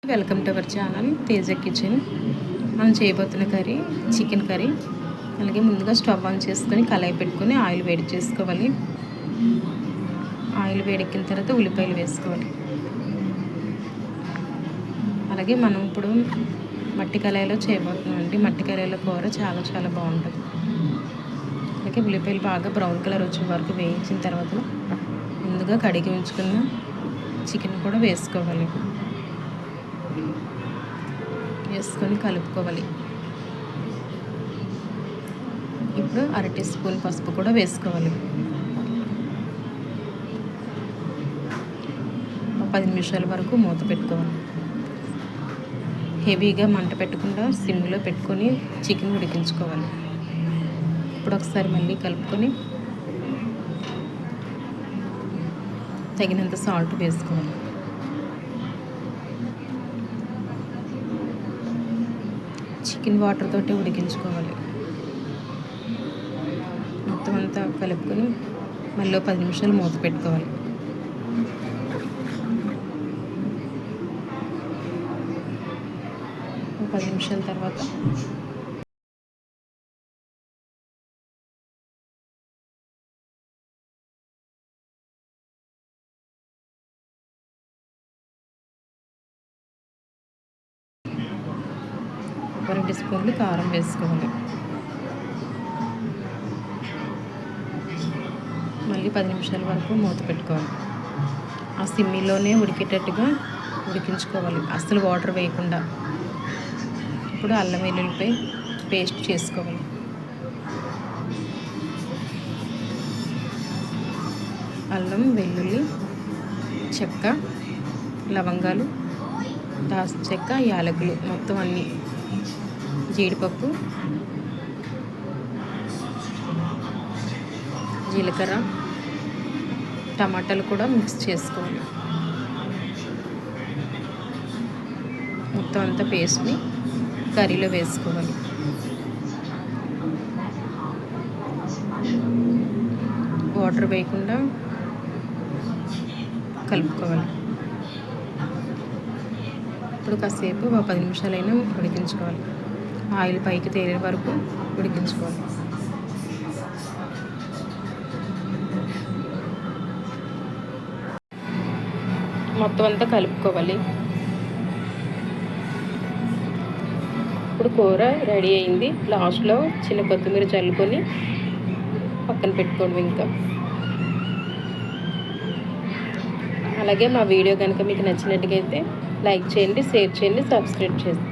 Welcome to our channel Teja kitchen. మనం చేయబోతున్న curry chicken curry. అలాగే ముందుగా స్టవ్ ఆన్ చేసుకొని కళాయి పెట్టుకొని ఆయిల్ వేడి చేసుకోవాలి. ఆయిల్ వేడెక్కిన తర్వాత ఉల్లిపాయలు వేసుకోవాలి. అలాగే మనం ఇప్పుడు మట్టి కళాయిలో చేయబోతున్నామండి. మట్టి కళాయిలో కూర చాలా బాగుంటుంది. అలాగే ఉల్లిపాయలు బాగా బ్రౌన్ కలర్ వచ్చే వరకు వేయించిన తర్వాత ముందుగా కడిగి ఉంచుకున్న చికెన్ కూడా వేసుకోవాలి. వేసుకొని కలుపుకోవాలి. ఇప్పుడు 1/2 టీ స్పూన్ పసుపు కూడా వేసుకోవాలి. 10 నిమిషాల వరకు మూత పెట్టుకోవాలి. హెవీగా మంట పెట్టకుండా సిమ్లో పెట్టుకొని చికెన్ ఉడికించుకోవాలి. ఇప్పుడు ఒకసారి మళ్ళీ కలుపుకొని తగినంత సాల్ట్ వేసుకోవాలి. చికెన్ వాటర్ తోటి ఉడికించుకోవాలి. మొత్తం అంతా కలుపుకొని మళ్ళీ 10 నిమిషాలు మూత పెట్టుకోవాలి. ఒక 10 నిమిషాల తర్వాత ఒక 2 స్పూన్లు కారం వేసుకోవాలి. మళ్ళీ 10 నిమిషాల వరకు మూత పెట్టుకోవాలి. ఆ సిమ్మిలోనే ఉడికేటట్టుగా ఉడికించుకోవాలి, అస్సలు వాటర్ వేయకుండా. ఇప్పుడు అల్లం వెల్లుల్లిపాయ పేస్ట్ చేసుకోవాలి. అల్లం వెల్లుల్లి, చెక్క, లవంగాలు, దాల్చిన చెక్క, యాలకులు మొత్తం అన్నీ, జీడిపప్పు, జీలకర్ర, టమాటాలు కూడా మిక్స్ చేసుకోవాలి. మొత్తం అంతా పేస్ట్ని కర్రీలో వేసుకోవాలి. వాటర్ వేయకుండా కలుపుకోవాలి. ఇప్పుడు కాసేపు 10 నిమిషాలైనా ఉడికించుకోవాలి. ఆయిల్ పైకి తేలే వరకు ఉడికించుకోవాలి. మొత్తం అంతా కలుపుకోవాలి. ఇప్పుడు కూర రెడీ అయింది. లాస్ట్లో చిన్న కొత్తిమీర చల్లుకొని పక్కన పెట్టుకోండి. ఇంకా అలాగే మా వీడియో కనుక మీకు నచ్చినట్టుగా అయితే లైక్ చేయండి, షేర్ చేయండి, సబ్స్క్రైబ్ చేయండి.